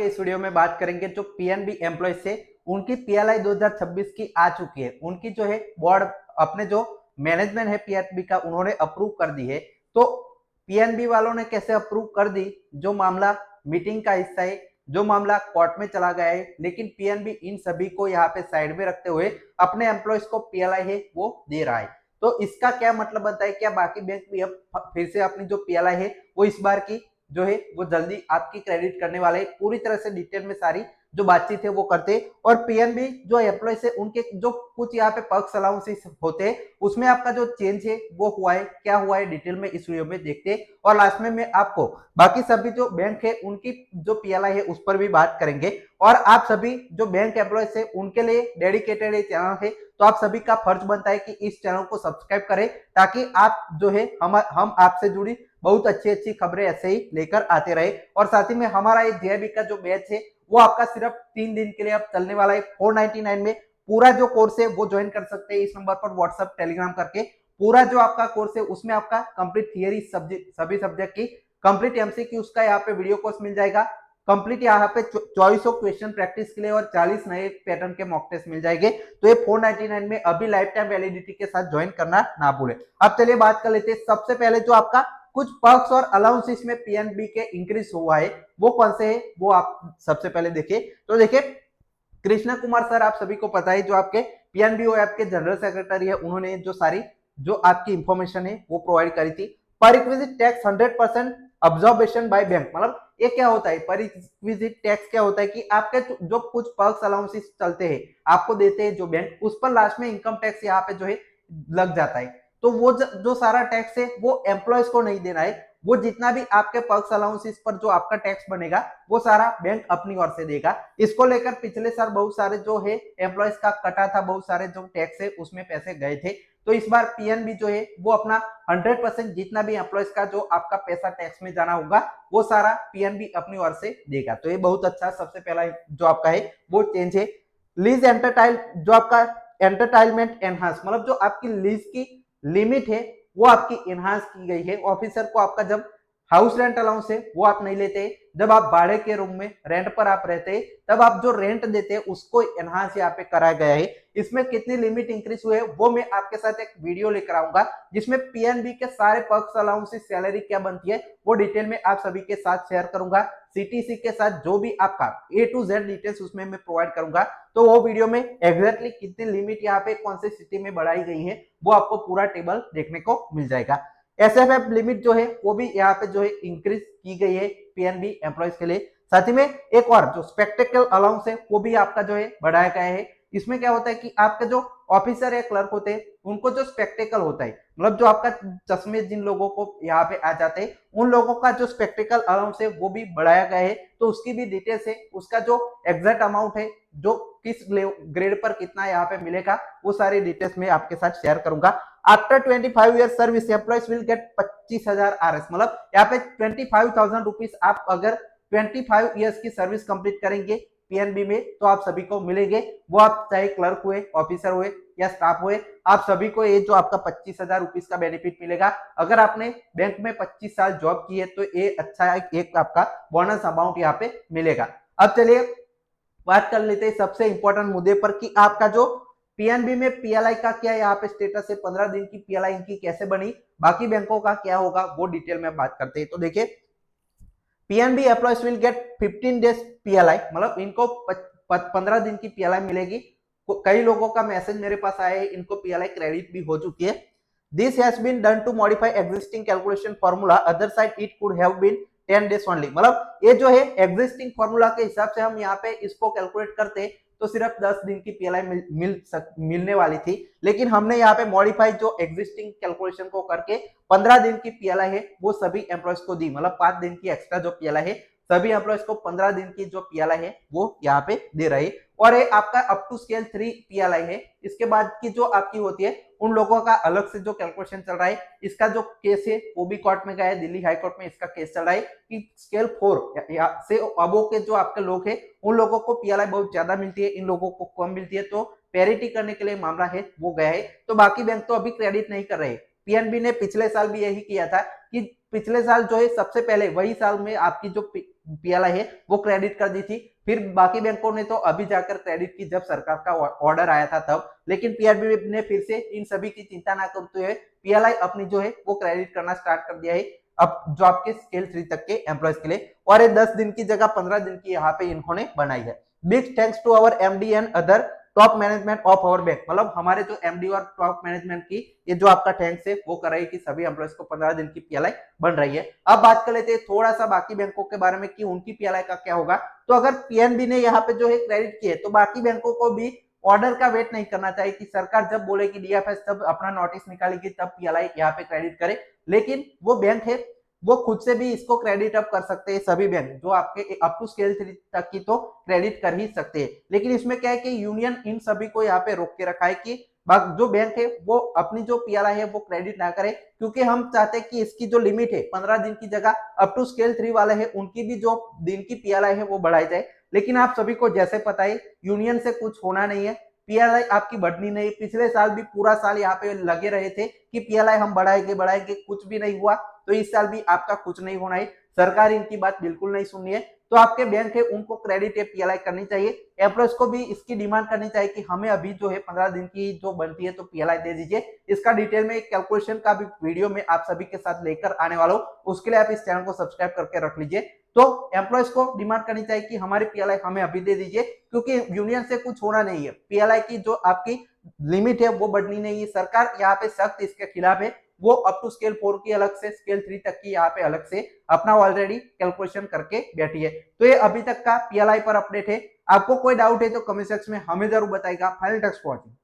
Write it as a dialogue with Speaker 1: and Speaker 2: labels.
Speaker 1: के इस वीडियो में बात करेंगे जो पीएनबी एम्प्लॉय से उनकी पीएलआई 2026 की आ चुकी है। उनकी जो है बोर्ड अपने जो मैनेजमेंट है पीएनबी का उन्होंने अप्रूव कर दी है। तो पीएनबी वालों ने कैसे अप्रूव कर दी, जो मामला मीटिंग का हिस्सा है, जो मामला कोर्ट में चला गया है, लेकिन पीएनबी इन सभी को यहाँ पे साइड में रखते हुए अपने एम्प्लॉयज को पीएलआई है वो दे रहा है। तो इसका क्या मतलब बनता है, क्या बाकी बैंक भी अब फिर से अपनी जो पीएलआई है वो इस बार की जो है वो जल्दी आपकी क्रेडिट करने वाले, पूरी तरह से डिटेल में सारी जो बातचीत है वो करते। और पीएनबी जो एम्प्लॉय से उनके जो कुछ यहाँ पे पर्क्स अलाउंसेस होते हैं उसमें आपका जो चेंज है वो हुआ है, क्या हुआ है डिटेल में इस वीडियो में देखते हैं। और लास्ट में मैं आपको बाकी सभी जो बैंक है उनकी जो पीएलआई है उस पर भी बात करेंगे। और आप सभी जो बैंक एम्प्लॉयज है उनके लिए डेडिकेटेड ये चैनल है, तो आप सभी का फर्ज बनता है कि इस चैनल को सब्सक्राइब करें ताकि आप जो है हम आपसे जुड़ी बहुत अच्छी अच्छी खबरें ऐसे ही लेकर आते रहे। और साथ ही में हमारा ये जेबी का जो बैच है वो आपका सिर्फ 3 दिन के लिए अब चलने वाला है। 499 में पूरा जो कोर्स है वो ज्वाइन कर सकते हैं इस नंबर पर व्हाट्सएप टेलीग्राम करके। पूरा जो आपका कोर्स है उसमें आपका कंप्लीट थियरी सभी सब्जेक्ट की कंप्लीट एमसीक्यू उसका यहाँ पे वीडियो कोर्स मिल जाएगा। कंप्लीट यहाँ पे 2400 क्वेश्चन प्रैक्टिस के लिए और 40 नए पैटर्न के मॉक टेस्ट मिल जाएंगे। तो ये 499 में अभी लाइफ टाइम वैलिडिटी के साथ ज्वाइन करना ना भूले। अब चलिए बात कर लेते हैं। सबसे पहले जो आपका कुछ पर्क्स और अलाउंसेस में पीएनबी के इंक्रीज हुआ है वो कौन से है वो आप सबसे पहले देखिए। तो देखिए कृष्णा कुमार सर आप सभी को पता है जो आपके पीएनबी ऐप के जनरल सेक्रेटरी है, उन्होंने जो सारी जो आपकी इंफॉर्मेशन है वो प्रोवाइड करी थी। पर requisite tax 100% observation by bank, मतलब ये क्या होता है, पर रिक्विजिट टैक्स क्या होता है कि आपके जो कुछ पर्क्स अलाउंसेस चलते हैं आपको देते हैं जो बैंक, उस पर लास्ट में इनकम टैक्स यहाँ पे जो है लग जाता है। तो वो जो सारा टैक्स है वो एम्प्लॉयज को नहीं देना है, वो जितना भी आपके पर्क्स अलाउंसेस पर जो आपका टैक्स बनेगा वो सारा बैंक अपनी ओर से देगा। इसको लेकर पिछले साल बहुत सारे जो है एम्प्लॉयज का कटा था, बहुत सारे जो टैक्स है उसमें पैसे गए थे। तो इस बार पीएनबी जो है वो अपना 100% जितना भी एम्प्लॉयज का जो आपका पैसा टैक्स में जाना होगा वो सारा पीएनबी अपनी ओर से देगा। तो ये बहुत अच्छा सबसे पहला जो आपका है वो चेंज है। लीज एंटरटाइल जो आपका एंटरटाइलमेंट एनहांस, मतलब जो आपकी लीज की लिमिट है वो आपकी एनहांस की गई है। ऑफिसर को आपका जब हाउस रेंट अलाउंस है वो आप नहीं लेते, जब आप भाड़े के रूम में रेंट पर आप रहते हैं तब आप जो रेंट देते हैं उसको एनहांस यहाँ पे कराया गया है। इसमें कितनी लिमिट इंक्रीज हुई है वो मैं आपके साथ एक वीडियो लेकर आऊंगा जिसमें पीएनबी के सारे पर्क्स अलाउंसेस सैलरी क्या बनती है वो डिटेल में आप सभी के साथ शेयर करूंगा। सीटीसी के साथ जो भी आपका A to Z डिटेल्स उसमें मैं प्रोवाइड करूंगा। तो वो वीडियो में एग्जैक्टली कितनी लिमिट यहाँ पे कौन सी सिटी में बढ़ाई गई है वो आपको पूरा टेबल देखने को मिल जाएगा। एसएफएफ लिमिट जो है वो भी यहाँ पे जो है इंक्रीज की गई है पीएनबी एम्प्लॉयज के लिए। साथ ही में एक और जो स्पेक्टिकल अलाउंस है वो भी आपका जो है बढ़ाया गया है। इसमें क्या होता है कि आपके जो ऑफिसर या क्लर्क होते हैं उनको जो स्पेक्टिकल होता है, मतलब जो आपका चश्मे जिन लोगों को यहाँ पे आ जाते हैं उन लोगों का जो स्पेक्टिकल अलाउंस है वो भी बढ़ाया गया है। तो उसकी भी डिटेल्स है, उसका जो एग्जैक्ट अमाउंट है जो किस ग्रेड पर कितना यहाँ पे मिलेगा वो सारी डिटेल्स में आपके साथ शेयर करूंगा। After 25 year service employees will get 25,000 RS, मतलब यहाँ पे 25,000 रुपीज आप अगर 25 ईयर्स की सर्विस कंप्लीट करेंगे पीएनबी में तो आप सभी को मिलेंगे। वो आप चाहे क्लर्क हुए, ऑफिसर हुए या स्टाफ हुए, आप सभी को ये जो आपका 25,000 रुपीज का बेनिफिट मिलेगा। अगर आपने बैंक में 25 साल जॉब की है तो ये अच्छा एक आपका बोनस अमाउंट यहाँ पे मिलेगा। अब चलिए बात कर लेते हैं सबसे इंपॉर्टेंट मुद्दे पर कि आपका जो पीएनबी में पीएलआई का क्या यहाँ पे स्टेटस है, 15 दिन की पीएलआई इनकी कैसे बनी, बाकी बैंकों का क्या होगा वो डिटेल में बात करते हैं। तो देखिए PNB employees will get 15 days PLI, मतलब इनको 15 दिन की पीएलआई मिलेगी। कई लोगों का मैसेज मेरे पास आया है इनको पीएलआई क्रेडिट भी हो चुकी है। This has been done to modify existing calculation formula, other side it could have been 10 days only, मतलब ये जो है एग्जिस्टिंग फॉर्मूला के हिसाब से हम यहाँ पे इसको कैलकुलेट करते तो सिर्फ 10 दिन की पीएलआई मिलने वाली थी, लेकिन हमने यहाँ पे मॉडिफाई जो एग्जिस्टिंग कैलकुलेशन को करके 15 दिन की पीएलआई है वो सभी एम्प्लॉयज को दी, मतलब 5 दिन की एक्स्ट्रा जो पीएलआई है सभी एम्प्लॉयज को 15 दिन की जो पीएलआई है वो यहाँ पे दे रहे। और ये आपका अप टू स्केल 3 पीएलआई है। इसके बाद की जो आपकी होती है उन लोगों का अलग से जो कैलकुलेशन चल रहा है। इसका जो केस है वो भी कोर्ट में गया है, दिल्ली हाई कोर्ट में इसका केस चल रहा है कि स्केल 4 से अबो के जो आपके लोग हैं उन लोगों को पीएलआई बहुत ज्यादा मिलती है, इन लोगों को कम मिलती है। तो पेरिटी करने के लिए मामला है वो गया है। तो बाकी बैंक तो अभी क्रेडिट नहीं कर रहे, पीएनबी ने पिछले साल भी यही किया था कि पिछले साल जो है सबसे पहले वही साल में आपकी जो पीएलआई है वो क्रेडिट कर दी थी, फिर बाकी बैंकों ने तो अभी जाकर क्रेडिट की जब सरकार का ऑर्डर आया था तब, लेकिन पीएनबी ने फिर से इन सभी की चिंता ना करते हुए पीएलआई अपनी जो है वो क्रेडिट करना स्टार्ट कर दिया है अब जो आपके स्केल 3 तक के एम्प्लॉयज के लिए, और ये 10 दिन की जगह 15 दिन की यहाँ पे इन्होंने बनाई है। Big thanks to our MD and other top management of our bank, मतलब हमारे जो एमडी और टॉप मैनेजमेंट की ये जो आपका थैंक्स है वो कर रही है कि सभी एम्प्लॉयज को 15 दिन की पीएलआई बन रही है। अब बात कर लेते हैं थोड़ा सा बाकी बैंकों के बारे में कि उनकी पीएलआई का क्या होगा। तो अगर पीएनबी ने यहाँ पे जो है क्रेडिट किए तो बाकी बैंकों को भी ऑर्डर का वेट नहीं करना चाहिए कि सरकार जब बोलेगी डीएफएस तब अपना नोटिस निकालेगी तब पीएलआई यहाँ पे क्रेडिट करे, लेकिन वो बैंक है वो खुद से भी इसको क्रेडिट अप कर सकते हैं। सभी बैंक जो आपके अप टू स्केल 3 तक की तो क्रेडिट कर ही सकते हैं, लेकिन इसमें क्या है कि यूनियन इन सभी को यहाँ पे रोक के रखा है कि जो बैंक है वो अपनी जो पीएलआई है वो क्रेडिट ना करे, क्योंकि हम चाहते हैं कि इसकी जो लिमिट है 15 दिन की जगह अप टू स्केल 3 वाले है उनकी भी जो दिन की पीएलआई है वो बढ़ाई जाए। लेकिन आप सभी को जैसे पता है यूनियन से कुछ होना नहीं है, पीएलआई आपकी बढ़नी नहीं। पिछले साल भी पूरा साल यहाँ पे लगे रहे थे कि पीएलआई हम बढ़ाएंगे, कुछ भी नहीं हुआ, तो इस साल भी आपका कुछ नहीं होना है। सरकार इनकी बात बिल्कुल नहीं सुननी है, तो आपके बैंक है उनको क्रेडिट या पीएलआई करनी चाहिए। एम्प्लॉयज को भी इसकी डिमांड करनी चाहिए कि हमें अभी जो है 15 दिन की जो बनती है तो पीएलआई दे दीजिए। इसका डिटेल में कैलकुलेशन का भी वीडियो में आप सभी के साथ लेकर आने वाला हूँ, उसके लिए आप इस चैनल को सब्सक्राइब करके रख लीजिए। तो एम्प्लॉयज को डिमांड करनी चाहिए कि हमारी पीएलआई हमें अभी दे दीजिए, क्योंकि यूनियन से कुछ होना नहीं है। पीएलआई की जो आपकी लिमिट है वो बढ़नी नहीं है, सरकार यहाँ पे सख्त इसके खिलाफ है। वो अप टू स्केल 4 की अलग से, स्केल 3 तक की यहाँ पे अलग से अपना ऑलरेडी कैलकुलेशन करके बैठी है। तो ये अभी तक का पीएलआई पर अपडेट है। आपको कोई डाउट है तो कमेंट सेक्शन में हमें जरूर बताएगा। Final text watching.